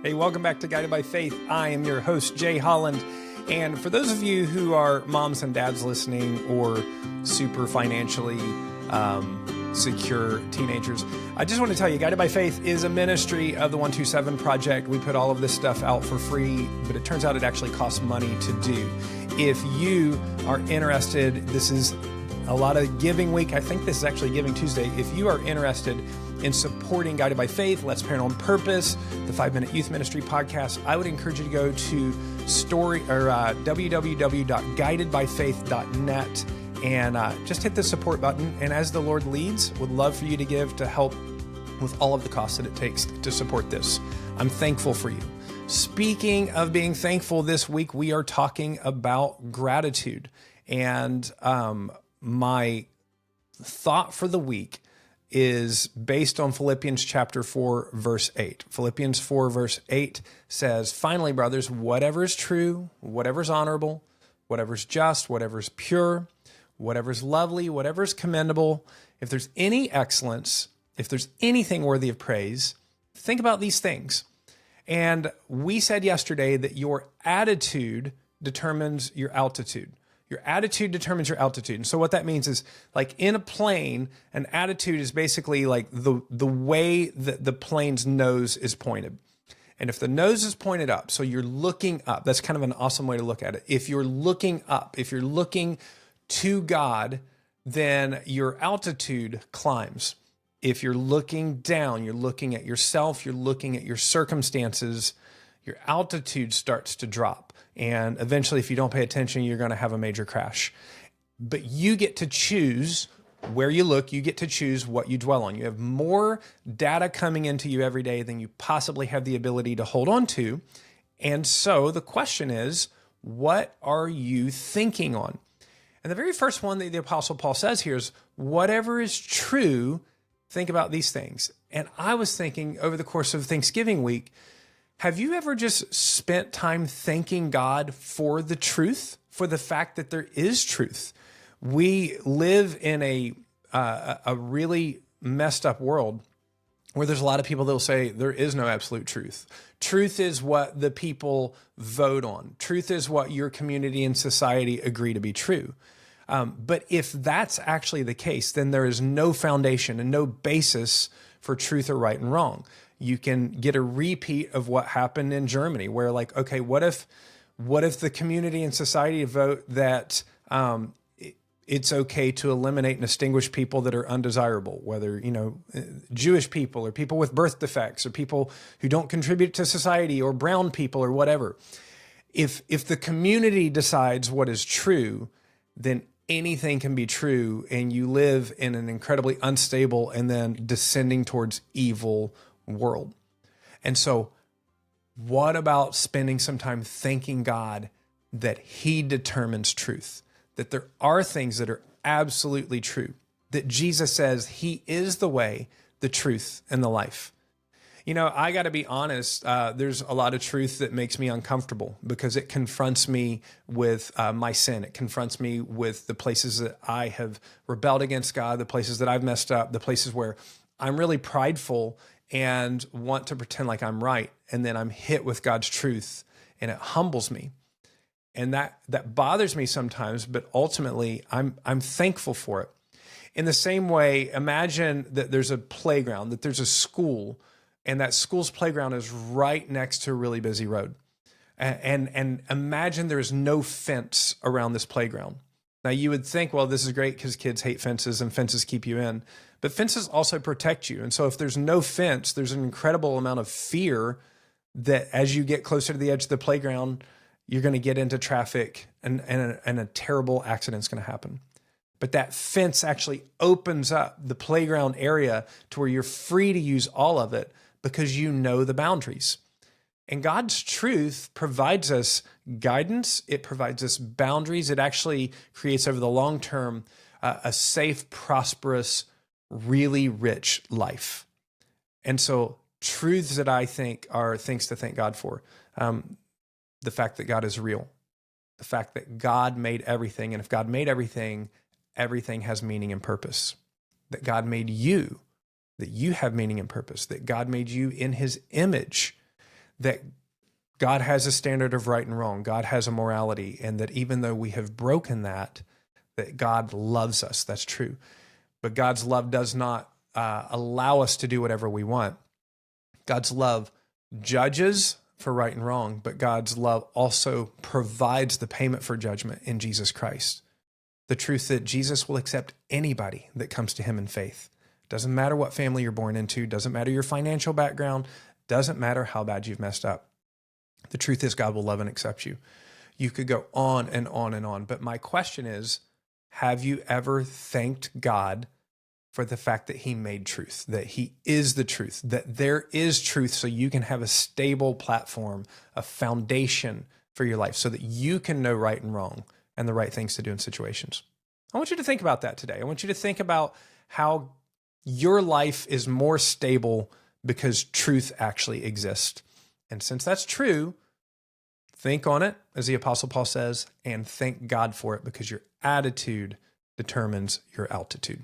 Hey, welcome back to Guided by Faith. I am your host, Jay Holland. And for those of you who are moms and dads listening or super financially secure teenagers, I just want to tell you, Guided by Faith is a ministry of the 127 Project. We put all of this stuff out for free, but it turns out it actually costs money to do. If you are interested, this is a lot of giving week. I think this is actually Giving Tuesday. If you are interested in supporting Guided by Faith, Let's Parent on Purpose, the 5-Minute Youth Ministry podcast, I would encourage you to go to www.guidedbyfaith.net and just hit the support button. And as the Lord leads, would love for you to give to help with all of the costs that it takes to support this. I'm thankful for you. Speaking of being thankful, this week we are talking about gratitude. And my thought for the week is based on Philippians chapter 4, verse 8. Philippians 4, verse 8 says, "Finally, brothers, whatever is true, whatever is honorable, whatever is just, whatever is pure, whatever is lovely, whatever is commendable, if there's any excellence, if there's anything worthy of praise, think about these things." And we said yesterday that your attitude determines your altitude. Your attitude determines your altitude. And so what that means is, like in a plane, an attitude is basically like the way that the plane's nose is pointed. And if the nose is pointed up, so you're looking up, that's kind of an awesome way to look at it. If you're looking up, if you're looking to God, then your altitude climbs. If you're looking down, you're looking at yourself, you're looking at your circumstances, your altitude starts to drop. And eventually, if you don't pay attention, you're going to have a major crash. But you get to choose where you look. You get to choose what you dwell on. You have more data coming into you every day than you possibly have the ability to hold on to. And so the question is, what are you thinking on? And the very first one that the Apostle Paul says here is, whatever is true, think about these things. And I was thinking over the course of Thanksgiving week, have you ever just spent time thanking God for the truth, for the fact that there is truth? We live in a really messed up world where there's a lot of people that will say there is no absolute truth. Truth is what the people vote on. Truth is what your community and society agree to be true. But if that's actually the case, then there is no foundation and no basis for truth or right and wrong. You can get a repeat of what happened in Germany, where like, okay, what if the community and society vote that it's okay to eliminate and extinguish people that are undesirable, whether, Jewish people or people with birth defects or people who don't contribute to society or brown people or whatever. If the community decides what is true, then anything can be true, and you live in an incredibly unstable and then descending towards evil world. And so what about spending some time thanking God that He determines truth, that there are things that are absolutely true, that Jesus says He is the way, the truth, and the life. I got to be honest, there's a lot of truth that makes me uncomfortable because it confronts me with my sin. It confronts me with the places that I have rebelled against God, the places that I've messed up, the places where I'm really prideful and want to pretend like I'm right. And then I'm hit with God's truth and it humbles me. And that bothers me sometimes, but ultimately I'm thankful for it. In the same way, imagine that there's a playground, that there's a school, and that school's playground is right next to a really busy road. And imagine there's no fence around this playground. Now you would think, well, this is great because kids hate fences and fences keep you in. But fences also protect you. And so if there's no fence, there's an incredible amount of fear that as you get closer to the edge of the playground, you're going to get into traffic and a terrible accident's going to happen. But that fence actually opens up the playground area to where you're free to use all of it because you know the boundaries. And God's truth provides us guidance. It provides us boundaries. It actually creates over the long term a safe, prosperous, really rich life. And so truths that I think are things to thank God for. The fact that God is real. The fact that God made everything. And if God made everything, everything has meaning and purpose. That God made you, that you have meaning and purpose. That God made you in His image. that God has a standard of right and wrong. God has a morality, and that even though we have broken that God loves us. That's true. But God's love does not allow us to do whatever we want. God's love judges for right and wrong, but God's love also provides the payment for judgment in Jesus Christ. The truth that Jesus will accept anybody that comes to him in faith. Doesn't matter what family you're born into, doesn't matter your financial background, doesn't matter how bad you've messed up. The truth is God will love and accept you. You could go on and on and on, but my question is, have you ever thanked God for the fact that he made truth, that he is the truth, that there is truth so you can have a stable platform, a foundation for your life so that you can know right and wrong and the right things to do in situations? I want you to think about that today. I want you to think about how your life is more stable because truth actually exists. And since that's true, think on it, as the Apostle Paul says, and thank God for it because your attitude determines your altitude.